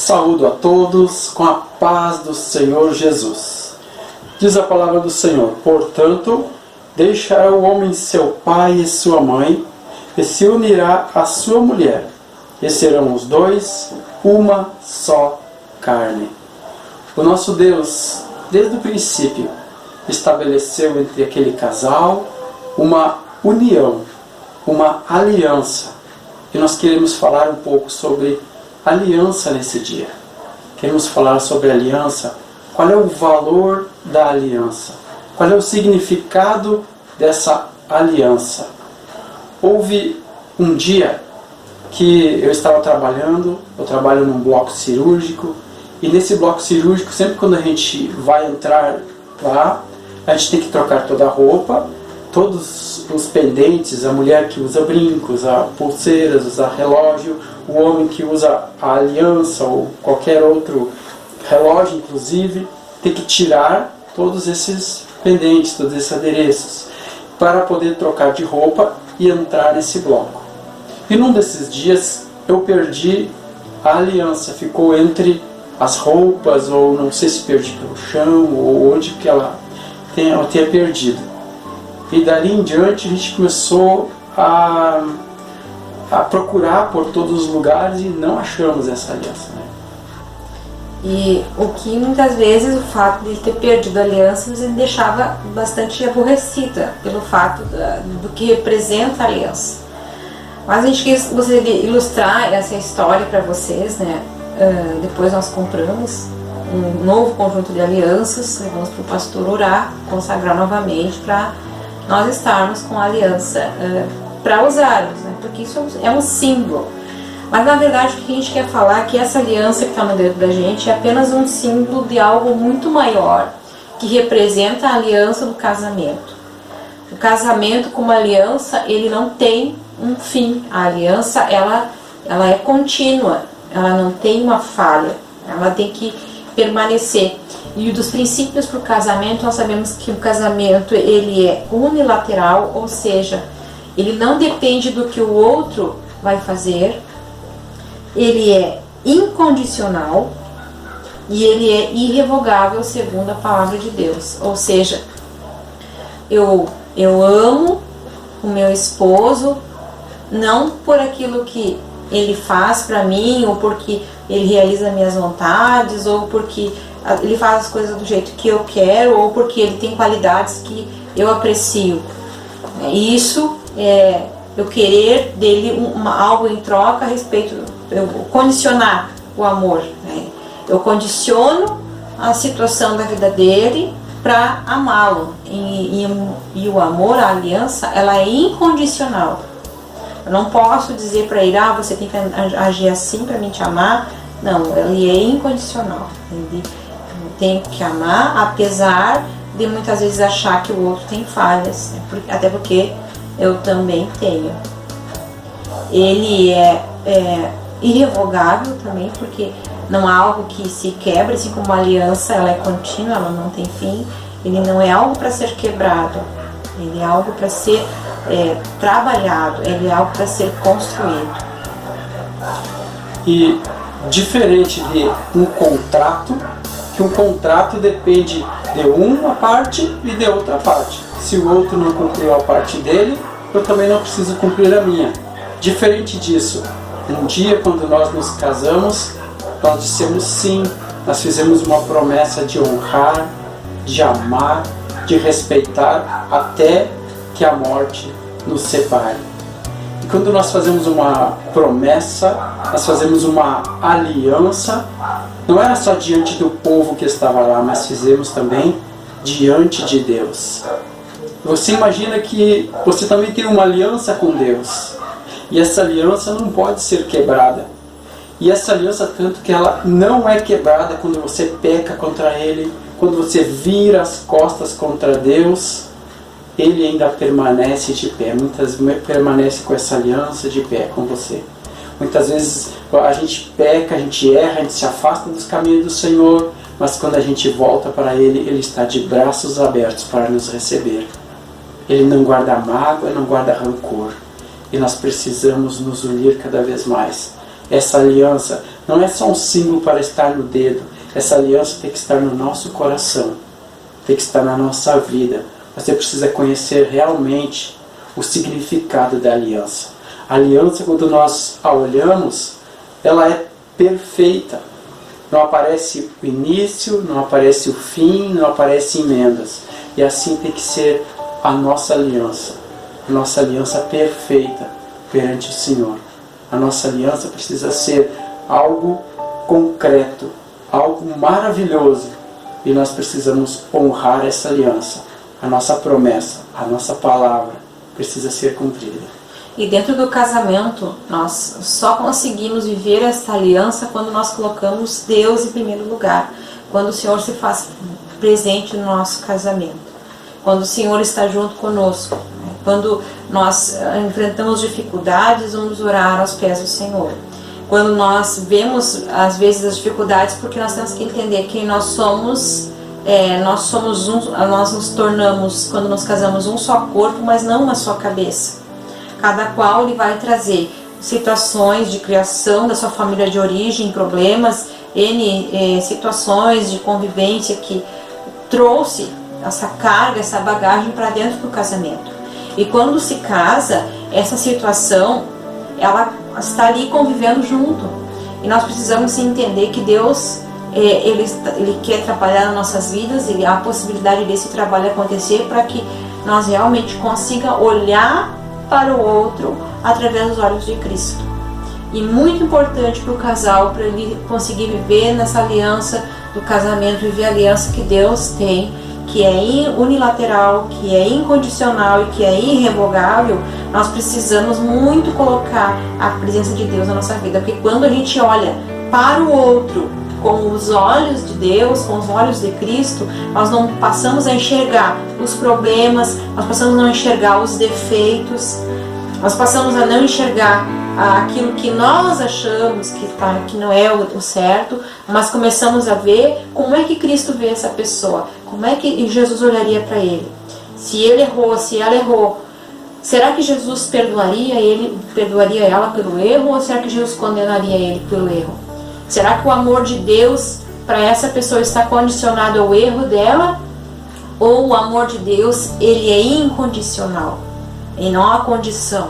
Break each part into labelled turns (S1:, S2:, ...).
S1: Saúdo a todos com a paz do Senhor Jesus. Diz a palavra do Senhor: portanto, deixará o homem seu pai e sua mãe, e se unirá à sua mulher, e serão os dois uma só carne. O nosso Deus, desde o princípio, estabeleceu entre aquele casal uma união, uma aliança. E nós queremos falar um pouco sobre aliança nesse dia. Queremos falar sobre aliança. Qual é o valor da aliança? Qual é o significado dessa aliança? Houve um dia que eu estava trabalhando, eu trabalho num bloco cirúrgico, e nesse bloco cirúrgico, sempre quando a gente vai entrar lá, a gente tem que trocar toda a roupa, todos os pendentes, a mulher que usa brincos, a pulseiras, usa relógio, o homem que usa a aliança ou qualquer outro relógio, inclusive, tem que tirar todos esses pendentes, todos esses adereços, para poder trocar de roupa e entrar nesse bloco. E num desses dias eu perdi a aliança, ficou entre as roupas, ou não sei se perdi pelo chão, ou onde que ela tenha perdido. E dali em diante a gente começou a procurar por todos os lugares e não achamos essa aliança, né?
S2: E o que muitas vezes o fato de ele ter perdido a aliança nos deixava bastante aborrecida pelo fato do que representa a aliança. Mas a gente gostaria de ilustrar essa história para vocês, né? Depois nós compramos um novo conjunto de alianças, levamos para o pastor orar, consagrar novamente para nós estarmos com a aliança para usarmos, né? Porque isso é um símbolo. Mas na verdade o que a gente quer falar é que essa aliança que está no dedo da gente é apenas um símbolo de algo muito maior, que representa a aliança do casamento. O casamento como aliança, ele não tem um fim. A aliança, ela é contínua, ela não tem uma falha, ela tem que permanecer. E dos princípios para o casamento, nós sabemos que o casamento ele é unilateral, ou seja, ele não depende do que o outro vai fazer, ele é incondicional e ele é irrevogável segundo a palavra de Deus. Ou seja, eu amo o meu esposo não por aquilo que ele faz para mim, ou porque ele realiza minhas vontades, ou porque ele faz as coisas do jeito que eu quero, ou porque ele tem qualidades que eu aprecio. Isso é eu querer dele algo em troca a respeito, eu condicionar o amor, né? Eu condiciono a situação da vida dele para amá-lo. E o amor, a aliança, ela é incondicional. Eu não posso dizer para ele, você tem que agir assim para mim te amar. Não, ele é incondicional. Eu tenho que amar, apesar de muitas vezes achar que o outro tem falhas, né? Até porque eu também tenho. Ele é irrevogável também, porque não há algo que se quebra, assim como a aliança, ela é contínua, ela não tem fim. Ele não é algo para ser quebrado, ele é algo para ser trabalhado, ele é algo para ser construído.
S1: E diferente de um contrato, que um contrato depende de uma parte e de outra parte. Se o outro não cumpriu a parte dele, eu também não preciso cumprir a minha. Diferente disso, um dia quando nós nos casamos, nós dissemos sim, nós fizemos uma promessa de honrar, de amar, de respeitar, até que a morte nos separe. E quando nós fazemos uma promessa, nós fazemos uma aliança, não era só diante do povo que estava lá, mas fizemos também diante de Deus. Você imagina que você também tem uma aliança com Deus, e essa aliança não pode ser quebrada. E essa aliança, tanto que ela não é quebrada quando você peca contra Ele, quando você vira as costas contra Deus, Ele ainda permanece de pé. Muitas vezes permanece com essa aliança de pé com você. Muitas vezes a gente peca, a gente erra, a gente se afasta dos caminhos do Senhor, mas quando a gente volta para Ele, Ele está de braços abertos para nos receber. Ele não guarda mágoa, não guarda rancor. E nós precisamos nos unir cada vez mais. Essa aliança não é só um símbolo para estar no dedo. Essa aliança tem que estar no nosso coração, tem que estar na nossa vida. Você precisa conhecer realmente o significado da aliança. A aliança, quando nós a olhamos, ela é perfeita. Não aparece o início, não aparece o fim, não aparece emendas. E assim tem que ser a nossa aliança. A nossa aliança perfeita perante o Senhor. A nossa aliança precisa ser algo concreto, algo maravilhoso. E nós precisamos honrar essa aliança. A nossa promessa, a nossa palavra precisa ser cumprida.
S2: E dentro do casamento, nós só conseguimos viver essa aliança quando nós colocamos Deus em primeiro lugar. Quando o Senhor se faz presente no nosso casamento. Quando o Senhor está junto conosco. Quando nós enfrentamos dificuldades, vamos orar aos pés do Senhor. Quando nós vemos, às vezes, as dificuldades, porque nós temos que entender quem nós somos. Nós nos tornamos, quando nos casamos, um só corpo, mas não uma só cabeça. Cada qual ele vai trazer situações de criação da sua família de origem, problemas, situações de convivência que trouxe essa carga, essa bagagem para dentro do casamento. E quando se casa, essa situação, ela está ali convivendo junto. E nós precisamos entender que Deus, Ele quer trabalhar nas nossas vidas, e há a possibilidade desse trabalho acontecer para que nós realmente consigamos olhar para o outro através dos olhos de Cristo. E muito importante para o casal, para ele conseguir viver nessa aliança do casamento, viver a aliança que Deus tem, que é unilateral, que é incondicional e que é irrevogável. Nós precisamos muito colocar a presença de Deus na nossa vida, porque quando a gente olha para o outro com os olhos de Deus, com os olhos de Cristo, nós não passamos a enxergar os problemas, nós passamos a não enxergar os defeitos, nós passamos a não enxergar aquilo que nós achamos que não é o certo, mas começamos a ver como é que Cristo vê essa pessoa, como é que Jesus olharia para ele. Se ele errou, se ela errou, será que Jesus perdoaria ela pelo erro, ou será que Jesus condenaria ele pelo erro? Será que o amor de Deus para essa pessoa está condicionado ao erro dela? Ou o amor de Deus, ele é incondicional, e não há condição?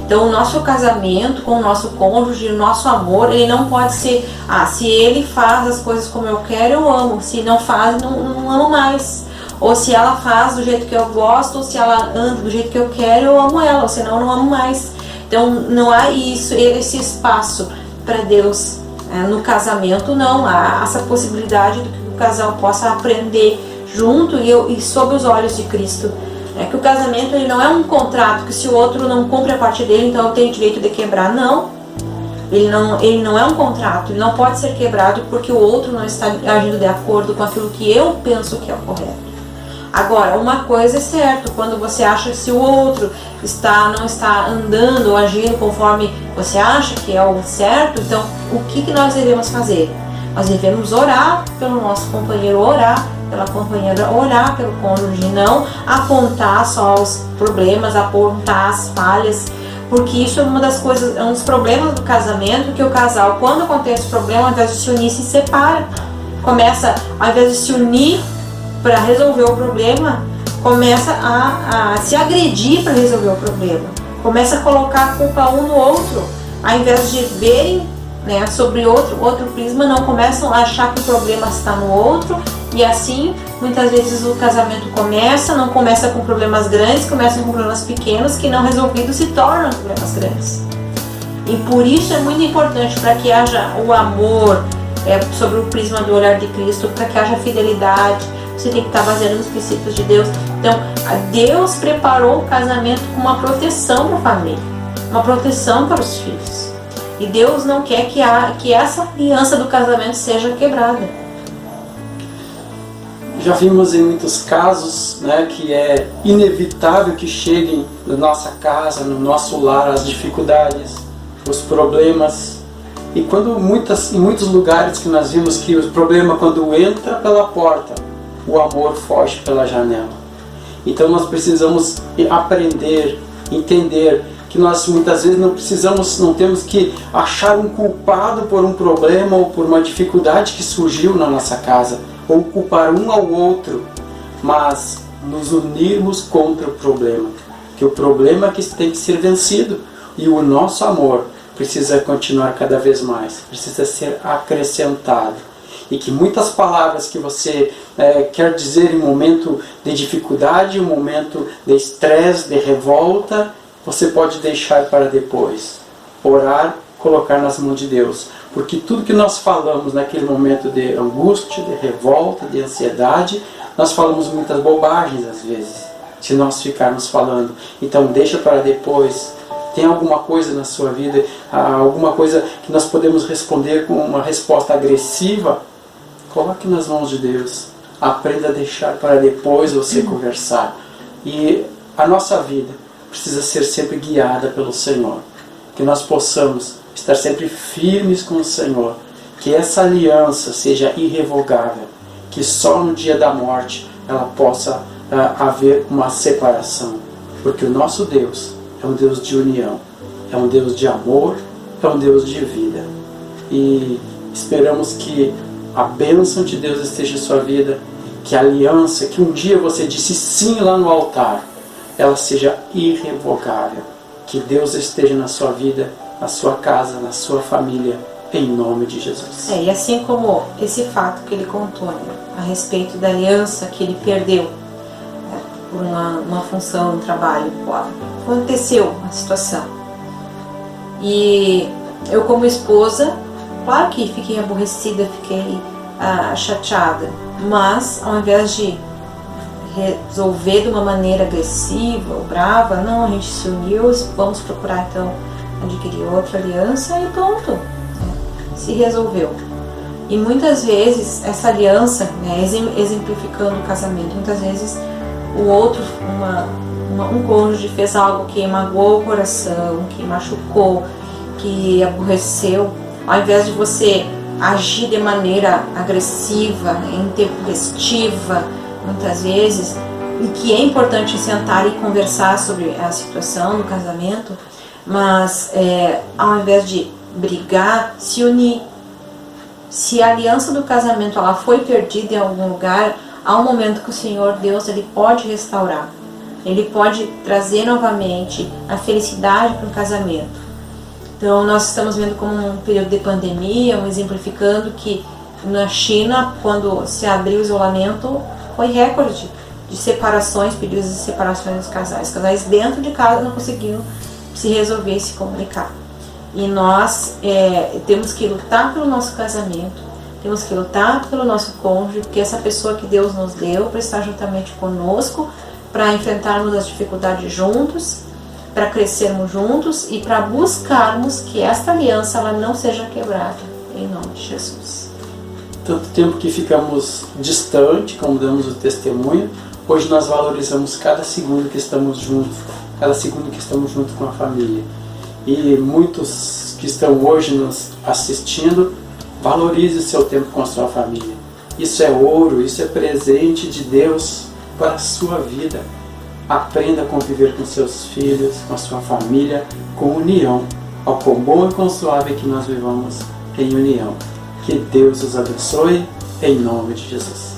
S2: Então o nosso casamento com o nosso cônjuge, o nosso amor, ele não pode ser, se ele faz as coisas como eu quero, eu amo. Se não faz, não amo mais. Ou se ela faz do jeito que eu gosto, ou se ela anda do jeito que eu quero, eu amo ela, ou senão eu não amo mais. Então não há esse espaço para Deus. No casamento não há essa possibilidade de que o casal possa aprender junto e sob os olhos de Cristo. Que o casamento ele não é um contrato que se o outro não cumpre a parte dele, então eu tenho direito de quebrar. Não. Ele não é um contrato, ele não pode ser quebrado porque o outro não está agindo de acordo com aquilo que eu penso que é o correto. Agora, uma coisa é certa, quando você acha que se o outro não está andando ou agindo conforme você acha que é o certo, então o que nós devemos fazer? Nós devemos orar pelo nosso companheiro, orar pela companheira, orar pelo cônjuge, não apontar só os problemas, apontar as falhas, porque isso é uma das coisas, é um dos problemas do casamento, que o casal, quando acontece o problema, ao invés de se unir, se separa. Começa, ao invés de se unir para resolver o problema, começa a se agredir para resolver o problema. Começa a colocar a culpa um no outro, ao invés de verem sobre outro prisma, não começam a achar que o problema está no outro, e assim, muitas vezes o casamento não começa com problemas grandes, começa com problemas pequenos que não resolvidos se tornam problemas grandes. E por isso é muito importante, para que haja o amor sobre o prisma do olhar de Cristo, para que haja fidelidade, você tem que estar baseado nos princípios de Deus. Então, Deus preparou o casamento com uma proteção para a família, uma proteção para os filhos. E Deus não quer que essa aliança do casamento seja quebrada.
S1: Já vimos em muitos casos que é inevitável que cheguem na nossa casa, no nosso lar, as dificuldades, os problemas. E em muitos lugares que nós vimos que o problema, quando entra pela porta, o amor foge pela janela. Então nós precisamos aprender, entender que nós muitas vezes não temos que achar um culpado por um problema ou por uma dificuldade que surgiu na nossa casa, ou culpar um ao outro, mas nos unirmos contra o problema, que o problema que tem que ser vencido, e o nosso amor precisa continuar cada vez mais, precisa ser acrescentado. E que muitas palavras que você quer dizer em momento de dificuldade, em momento de estresse, de revolta, você pode deixar para depois. Orar, colocar nas mãos de Deus. Porque tudo que nós falamos naquele momento de angústia, de revolta, de ansiedade, nós falamos muitas bobagens às vezes, se nós ficarmos falando. Então deixa para depois. Tem alguma coisa na sua vida, alguma coisa que nós podemos responder com uma resposta agressiva? Coloque nas mãos de Deus. Aprenda a deixar para depois você conversar. E a nossa vida precisa ser sempre guiada pelo Senhor. Que nós possamos estar sempre firmes com o Senhor. Que essa aliança seja irrevogável. Que só no dia da morte ela possa haver uma separação. Porque o nosso Deus é um Deus de união. É um Deus de amor. É um Deus de vida. E esperamos que a bênção de Deus esteja em sua vida, que a aliança, que um dia você disse sim lá no altar, ela seja irrevogável. Que Deus esteja na sua vida, na sua casa, na sua família, em nome de Jesus.
S2: E assim como esse fato que ele contou, a respeito da aliança que ele perdeu por uma função, um trabalho, aconteceu a situação. E eu como esposa, claro que fiquei aborrecida, fiquei chateada, mas ao invés de resolver de uma maneira agressiva ou brava, não, a gente se uniu, vamos procurar então adquirir outra aliança e pronto, se resolveu. E muitas vezes essa aliança, exemplificando o casamento, muitas vezes o outro, um cônjuge fez algo que magoou o coração, que machucou, que aborreceu. Ao invés de você agir de maneira agressiva, intempestiva, muitas vezes, e que é importante sentar e conversar sobre a situação do casamento, mas ao invés de brigar, se unir. Se a aliança do casamento ela foi perdida em algum lugar, há um momento que o Senhor Deus ele pode restaurar. Ele pode trazer novamente a felicidade para o casamento. Então nós estamos vendo como um período de pandemia, exemplificando que na China, quando se abriu o isolamento, foi recorde de separações, pedidos de separações dos casais. Os casais dentro de casa não conseguiam se resolver e se comunicar. E nós temos que lutar pelo nosso casamento, temos que lutar pelo nosso cônjuge, porque essa pessoa que Deus nos deu para estar juntamente conosco, para enfrentarmos as dificuldades juntos, para crescermos juntos e para buscarmos que esta aliança ela não seja quebrada, em nome de Jesus.
S1: Tanto tempo que ficamos distante, como damos o testemunho, hoje nós valorizamos cada segundo que estamos juntos, cada segundo que estamos juntos com a família. E muitos que estão hoje nos assistindo, valorize o seu tempo com a sua família. Isso é ouro, isso é presente de Deus para a sua vida. Aprenda a conviver com seus filhos, com a sua família, com união. Ao quão bom e quão suave que nós vivamos em união. Que Deus os abençoe, em nome de Jesus.